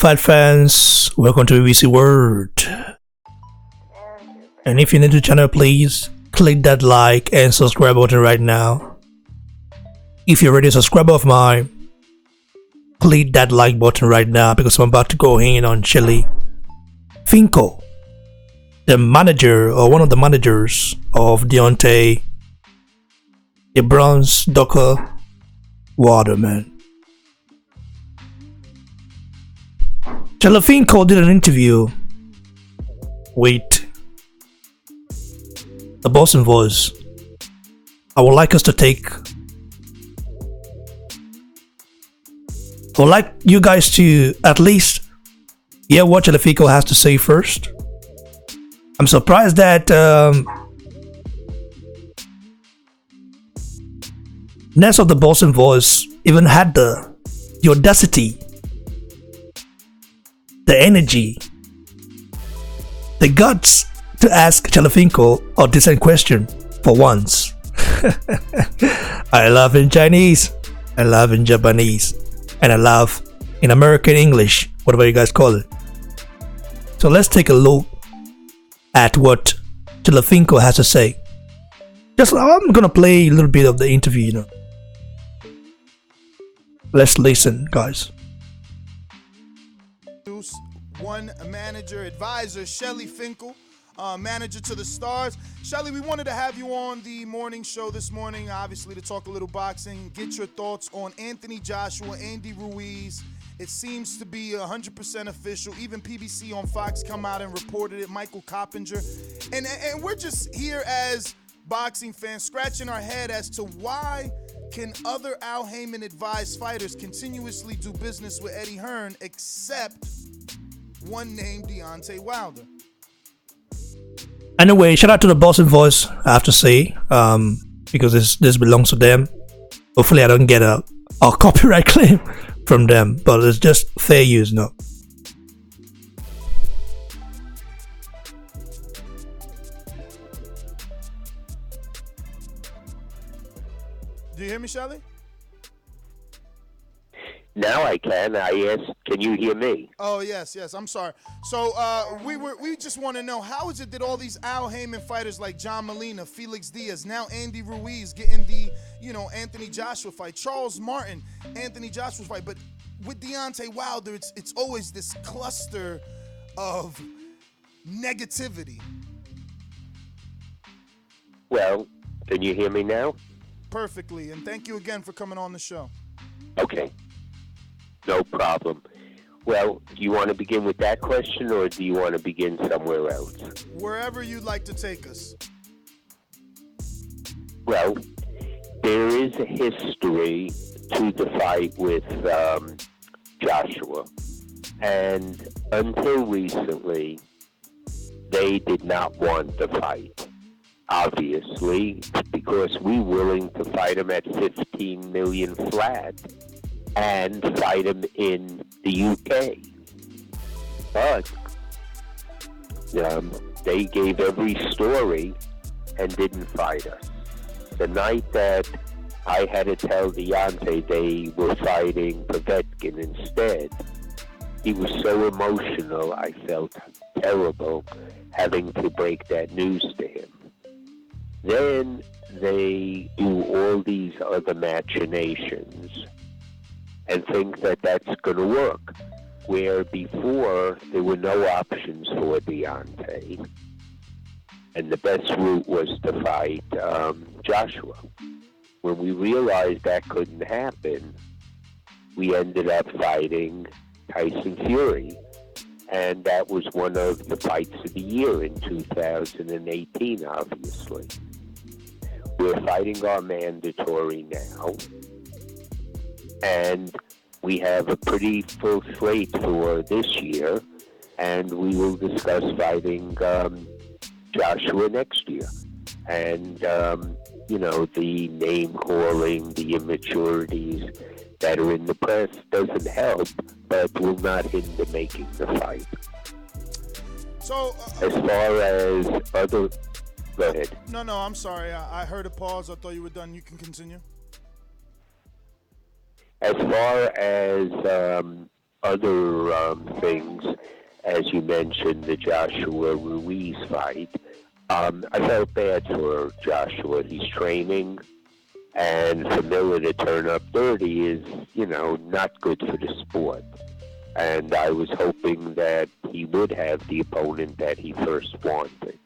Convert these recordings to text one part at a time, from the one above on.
Fight fans, welcome to BBC World. And if you're new to the channel, please click that like and subscribe button right now. If you're already a subscriber of mine, click that like button right now because I'm about to go in on Shelly. Finkel, the manager or one of the managers of Deontay, the bronze Docker Waterman. Shelly Finkel did an interview with the Boston Voice. I would like you guys to at least hear what Shelly Finkel has to say first. I'm surprised that next of the Boston Voice even had the audacity, the energy, the guts to ask Shelly Finkel a decent question for once. I love in Chinese, I love in Japanese, and I love in American English, whatever you guys call it. So let's take a look at what Shelly Finkel has to say. I'm gonna play a little bit of the interview, Let's listen, guys. One manager advisor, Shelly Finkel, manager to the Stars. Shelly, we wanted to have you on the morning show this morning, obviously to talk a little boxing, get your thoughts on Anthony Joshua, Andy Ruiz. It seems to be 100% official. Even PBC on Fox come out and reported it, Michael Coppinger. And we're just here as boxing fans scratching our head as to why can other Al Heyman advised fighters continuously do business with Eddie Hearn except one named Deontay Wilder. Anyway, shout out to the Boston Voice, I have to say, because this belongs to them. Hopefully I don't get a copyright claim from them, but it's just fair use, no. Do you hear me, Shelly? Now I can. I asked, can you hear me? Oh, yes. I'm sorry. So we just want to know, how is it that all these Al Heyman fighters like John Molina, Felix Diaz, now Andy Ruiz getting the, Anthony Joshua fight, Charles Martin, Anthony Joshua fight, but with Deontay Wilder, it's always this cluster of negativity. Well, can you hear me now? Perfectly, and thank you again for coming on the show. Okay. No problem. Well, do you want to begin with that question, or do you want to begin somewhere else? Wherever you'd like to take us. Well, there is a history to the fight with Joshua, and until recently, they did not want the fight. Obviously, because we're willing to fight him at 15 million flat and fight him in the UK. But they gave every story and didn't fight us. The night that I had to tell Deontay they were fighting Povetkin instead, he was so emotional, I felt terrible having to break that news to him. Then they do all these other machinations and think that that's going to work, where before there were no options for Deontay, and the best route was to fight Joshua. When we realized that couldn't happen, we ended up fighting Tyson Fury, and that was one of the fights of the year in 2018, obviously. We're fighting our mandatory now, and we have a pretty full slate for this year, and we will discuss fighting Joshua next year. And, the name calling, the immaturities that are in the press doesn't help, but will not hinder making the fight. So, as far as other... Go ahead. No, I'm sorry. I heard a pause. I thought you were done. You can continue. As far as other things, as you mentioned, the Joshua Ruiz fight. I felt bad for Joshua. He's training, and for Miller to turn up dirty is, not good for the sport. And I was hoping that he would have the opponent that he first wanted.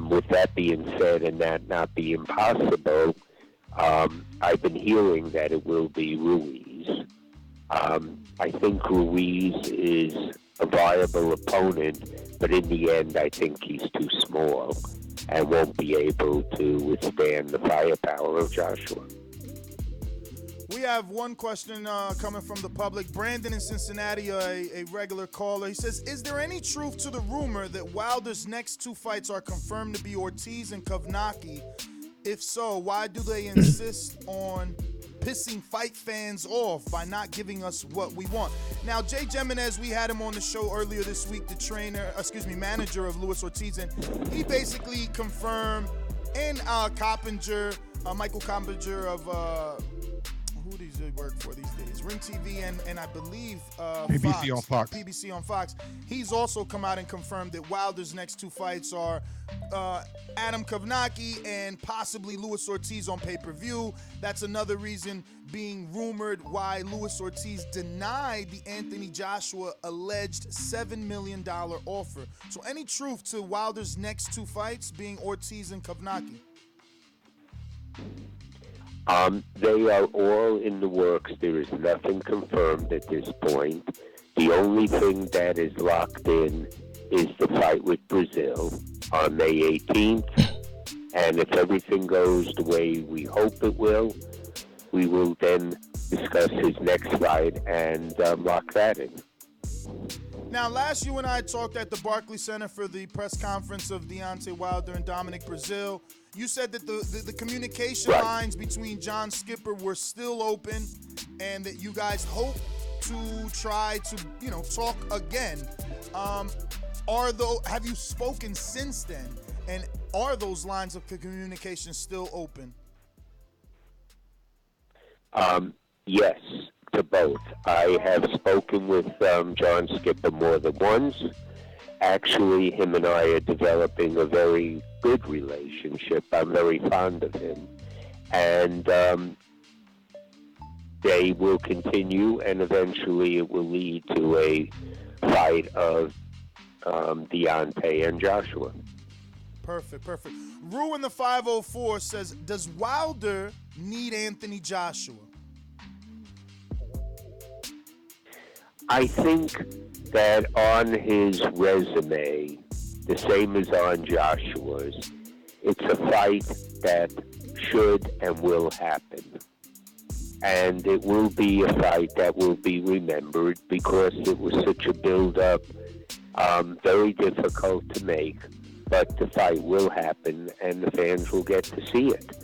With that being said, and that not being possible, I've been hearing that it will be Ruiz. I think Ruiz is a viable opponent, but in the end, I think he's too small and won't be able to withstand the firepower of Joshua. We have one question coming from the public. Brandon in Cincinnati, a regular caller. He says, is there any truth to the rumor that Wilder's next two fights are confirmed to be Ortiz and Kovnacki? If so, why do they insist on pissing fight fans off by not giving us what we want? Now, Jay Jimenez, we had him on the show earlier this week, the manager of Luis Ortiz, and he basically confirmed, and Michael Coppinger of who does he work for these days? Ring TV and I believe PBC on Fox. He's also come out and confirmed that Wilder's next two fights are Adam Kovnacki and possibly Luis Ortiz on pay-per-view. That's another reason being rumored why Luis Ortiz denied the Anthony Joshua alleged $7 million offer. So any truth to Wilder's next two fights being Ortiz and Kovnacki? They are all in the works. There is nothing confirmed at this point. The only thing that is locked in is the fight with Brazil on May 18th. And if everything goes the way we hope it will, we will then discuss his next fight and lock that in. Now, last you and I talked at the Barclays Center for the press conference of Deontay Wilder and Dominic Breazeale. You said that the communication lines between John Skipper were still open and that you guys hope to try to, talk again. Have you spoken since then? And are those lines of communication still open? Yes, to both. I have spoken with John Skipper more than once. Actually, him and I are developing a very good relationship. I'm very fond of him. And they will continue, and eventually it will lead to a fight of Deontay and Joshua. Perfect. Rue in the 504 says, does Wilder need Anthony Joshua? I think that on his resume, the same as on Joshua's, it's a fight that should and will happen. And it will be a fight that will be remembered because it was such a build-up, very difficult to make, but the fight will happen and the fans will get to see it.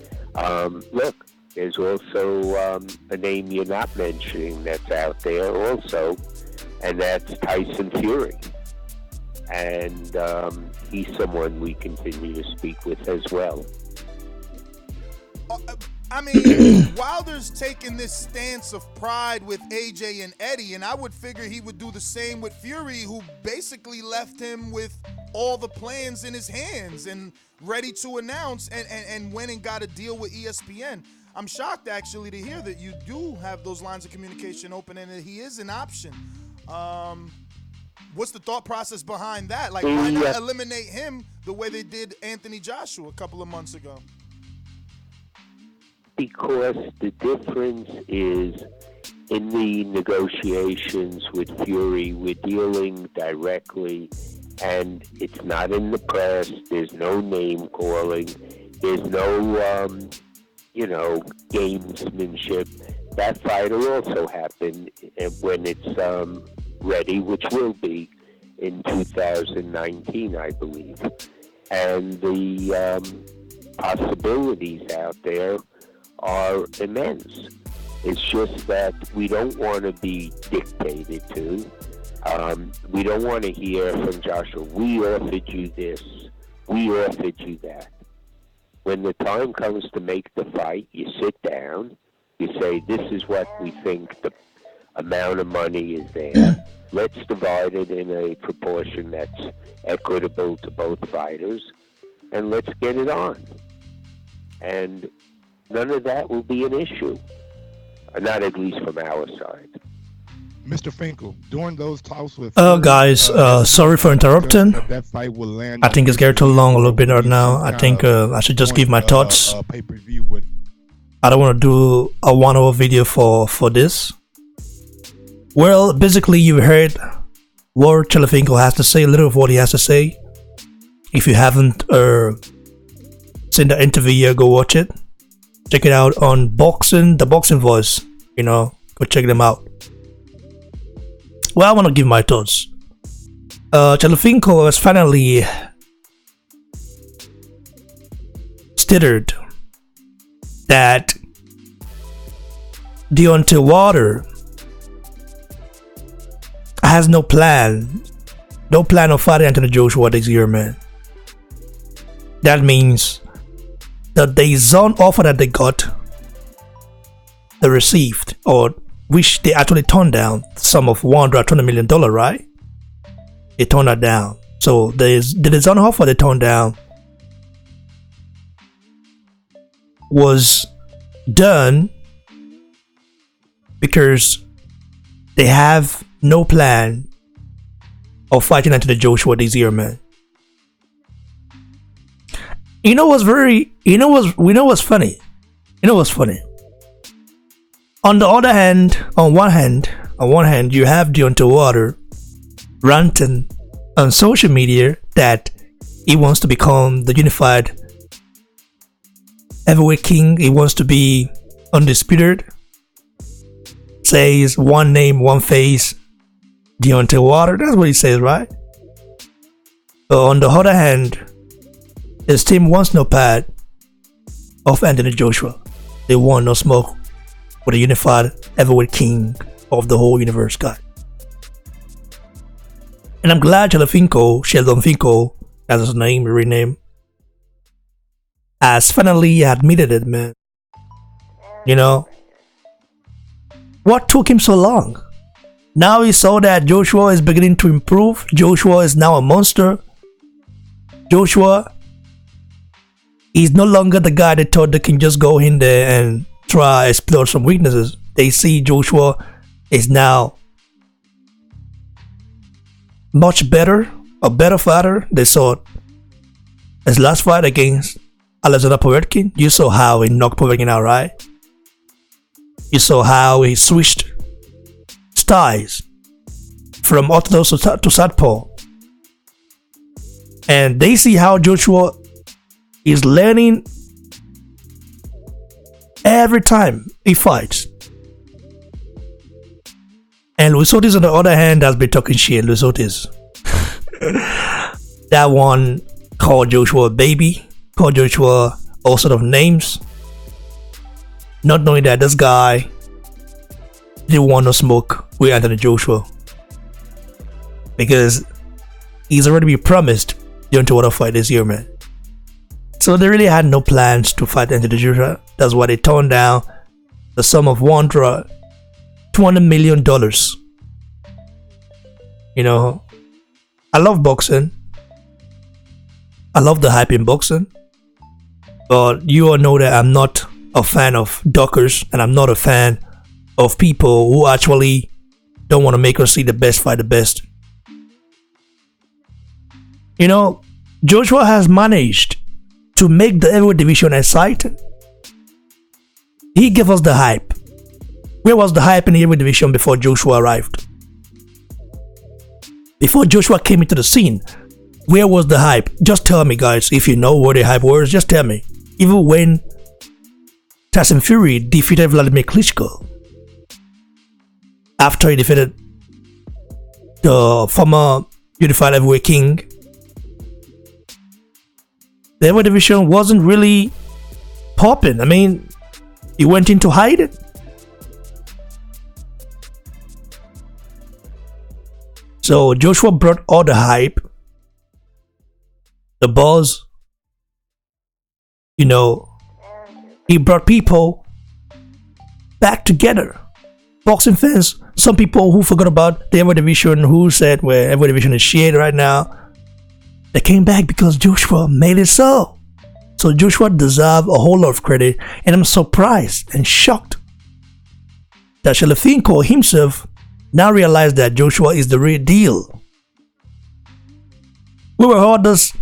Look, there's also a name you're not mentioning that's out there also, and that's Tyson Fury. And he's someone we continue to speak with as well. Wilder's taken this stance of pride with AJ and Eddie, and I would figure he would do the same with Fury, who basically left him with all the plans in his hands and ready to announce and went and got a deal with ESPN. I'm shocked, actually, to hear that you do have those lines of communication open and that he is an option. What's the thought process behind that? Like, why not eliminate him the way they did Anthony Joshua a couple of months ago? Because the difference is in the negotiations with Fury, we're dealing directly, and it's not in the press. There's no name calling. There's no, gamesmanship. That fight will also happen when it's ready, which will be in 2019, I believe. And the possibilities out there are immense. It's just that we don't want to be dictated to. We don't want to hear from Joshua, we offered you this, we offered you that. When the time comes to make the fight, you sit down, you say, this is what we think the amount of money is there. Let's divide it in a proportion that's equitable to both fighters, and let's get it on. And none of that will be an issue, not at least from our side. Mr. Finkel, during those talks with guys, sorry for interrupting. That fight will land. I think it's getting too long a little bit right now. I think I should just give my thoughts. Pay-per-view with. I don't want to do a 1 hour video for this. Well, basically you heard what Shelly Finkel has to say, a little of what he has to say. If you haven't seen the interview yet, go watch it. Check it out on the Boxing Voice. Go check them out. Well, I want to give my thoughts. Shelly Finkel has finally stated that Deontay Wilder has no plan of fighting Anthony Joshua this year, man. That means that the zone offer that they got, they received, or which they actually turned down, the sum of $120 million, right? They turned that down. So the zone offer they turned down was done because they have no plan of fighting Anthony Joshua this year, man. What's funny? On one hand, you have Deontay Wilder ranting on social media that he wants to become the unified heavyweight king. He wants to be undisputed. Says one name, one face, Deontay Wilder. That's what he says, right? But on the other hand, his team wants no part of Anthony Joshua. They want no smoke with a unified heavyweight king of the whole universe, guy. And I'm glad Sheldon Finkel, that's his name, rename, has finally admitted it, man. What took him so long? Now he saw that Joshua is beginning to improve. Joshua is now a monster. Joshua is no longer the guy they thought they can just go in there and try to explore some weaknesses. They see Joshua is now much better, a better fighter. They saw his last fight against Alexander Povetkin. You saw how he knocked Povetkin out, right? You saw how he switched styles from orthodox to southpaw. And they see how Joshua is learning every time he fights. And Luis Ortiz, on the other hand, has been talking shit. Luis Ortiz. That one called Joshua a baby, called Joshua all sort of names, not knowing that this guy didn't want no smoke with Anthony Joshua because he's already been promised Deontay Wilder fight this year, man. So they really had no plans to fight Anthony Joshua. That's why they turned down the sum of $20 million. I love boxing. I love the hype in boxing. But you all know that I'm not a fan of duckers, and I'm not a fan of people who actually don't want to make us see the best fight the best. Joshua has managed to make the heavyweight division exciting. He gave us the hype. Where was the hype in the heavyweight division before Joshua arrived? Before Joshua came into the scene, where was the hype? Just tell me, guys, if you know where the hype was, just tell me. Even when Tyson Fury defeated Vladimir Klitschko, after he defeated the former unified heavyweight king, the heavyweight division wasn't really popping. I mean, he went into hiding. So Joshua brought all the hype, the buzz. He brought people back together. Boxing fans some people who forgot about the Ever Division, who said, well, Ever Division is shit right now. They came back because Joshua made it so. So Joshua deserves a whole lot of credit, and I'm surprised and shocked that Shelly Finkel himself now realized that Joshua is the real deal. We were all this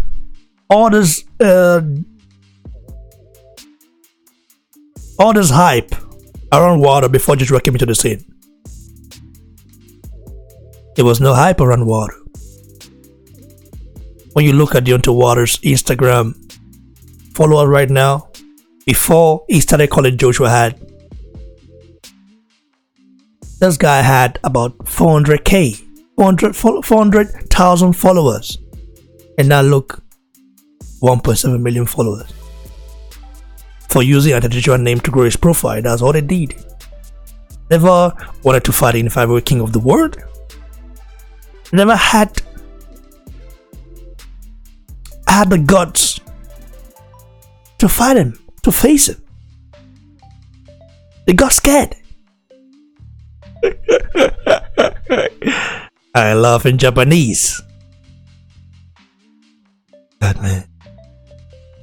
hype around water before Joshua came into the scene. There was no hype around water. When you look at Deontay Water's Instagram followers right now, before he started calling Joshua had, this guy had about 400k, 400,000 followers, and now look, 1.7 million followers. For using an artificial name to grow his profile, that's all they did. Never wanted to fight in if I were king of the world. Never had the guts to fight him, to face him. They got scared. I laugh in Japanese. God, man.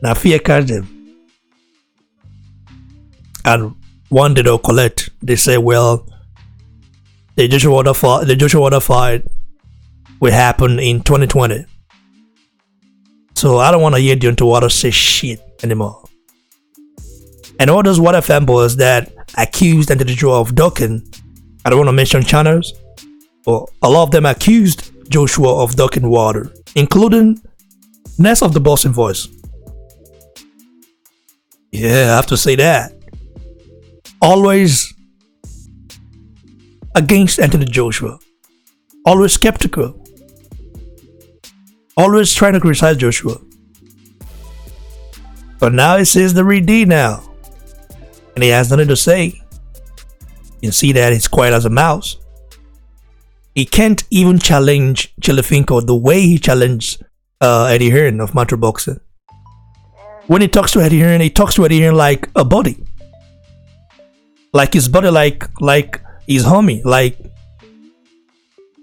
Now fear catch them. And one day they'll collect. They say, well, the Joshua Water fight will happen in 2020. So I don't want to hear Deontay Water say shit anymore. And all those water fanboys that accused the Joshua of ducking, I don't want to mention channels, but a lot of them accused Joshua of ducking water, including Ness of the Boston Voice. Yeah, I have to say that. Always against Anthony Joshua. Always skeptical. Always trying to criticize Joshua. But now he says the real D now. And he has nothing to say. You can see that he's quiet as a mouse. He can't even challenge Shelly Finkel the way he challenged Eddie Hearn of Mantra Boxing. When he talks to Eddie Hearn, he talks to Eddie Hearn like a buddy. Like his buddy, like his homie, like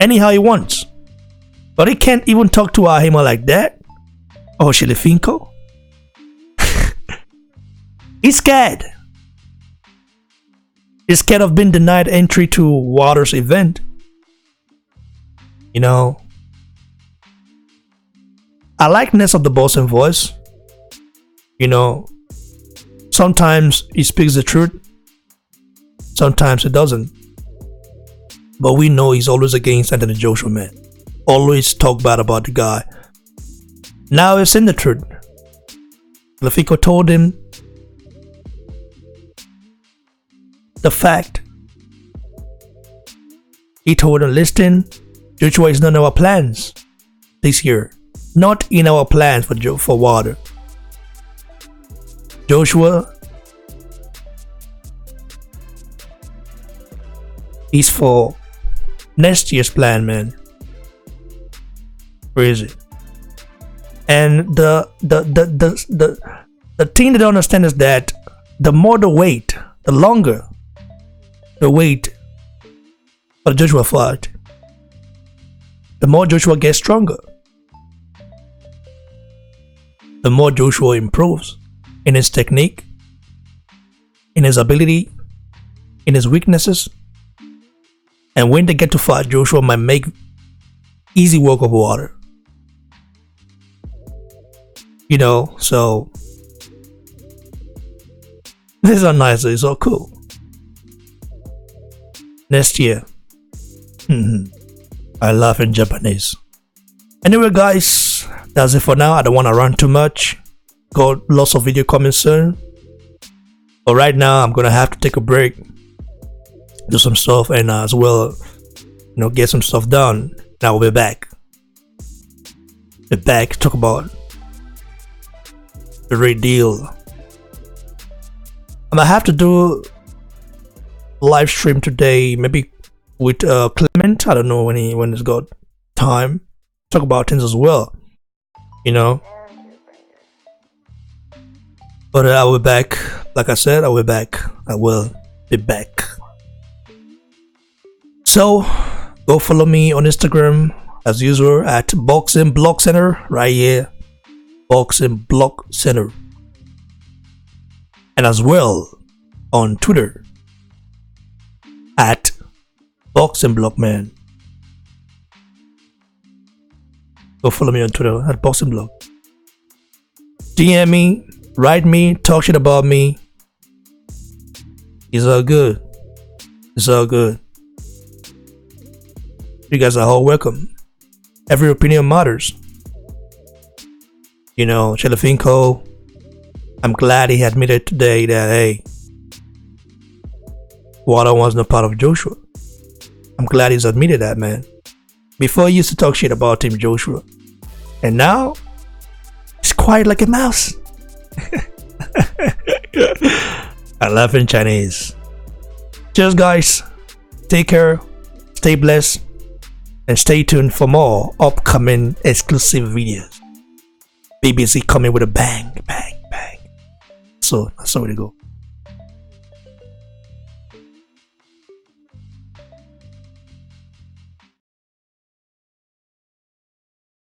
anyhow he wants. But he can't even talk to Ahima like that. Oh, Shelly Finkel. He's scared. He's scared of being denied entry to Waters' event. You know, I like Ness of the Boston Voice. You know, sometimes he speaks the truth. Sometimes he doesn't. But we know he's always against Anthony Joshua, man. Always talk bad about the guy. Now he's in the truth. Finkel told him the fact. He told him, listen, Joshua is not in our plans this year. Not in our plans for water. Joshua is for next year's plan, man. Crazy. And the thing they don't understand is that the more the wait, the longer the wait for the Joshua fight, the more Joshua gets stronger. The more Joshua improves in his technique, in his ability, in his weaknesses. And when they get to fight, Joshua might make easy work of water. You know, so these are nice, it's all cool. Next year. I laugh in Japanese. Anyway, guys, that's it for now. I don't want to run too much. Got lots of video coming soon. But right now, I'm gonna have to take a break, do some stuff, and as well, you know, get some stuff done. Now we'll be back. Talk about the real deal. I might have to do live stream today, maybe with Clement. I don't know when he's got time. Talk about things as well, you know. But I will be back. Like I said, I will be back. I will be back. So go follow me on Instagram as usual at Boxing Block Center right here. Boxing Block Center. And as well on Twitter at Boxing Block Man. Go follow me on Twitter at Boxing Block. DM me, write me, talk shit about me. It's all good. It's all good. You guys are all welcome. Every opinion matters. You know, Sheldon Finkel, I'm glad he admitted today that, hey, Water was not part of Joshua. I'm glad he's admitted that, man. Before he used to talk shit about Team Joshua. And now, he's quiet like a mouse. I laugh in Chinese. Cheers, guys. Take care. Stay blessed. And stay tuned for more upcoming exclusive videos. BBC coming with a bang, bang, bang. So, that's how we go.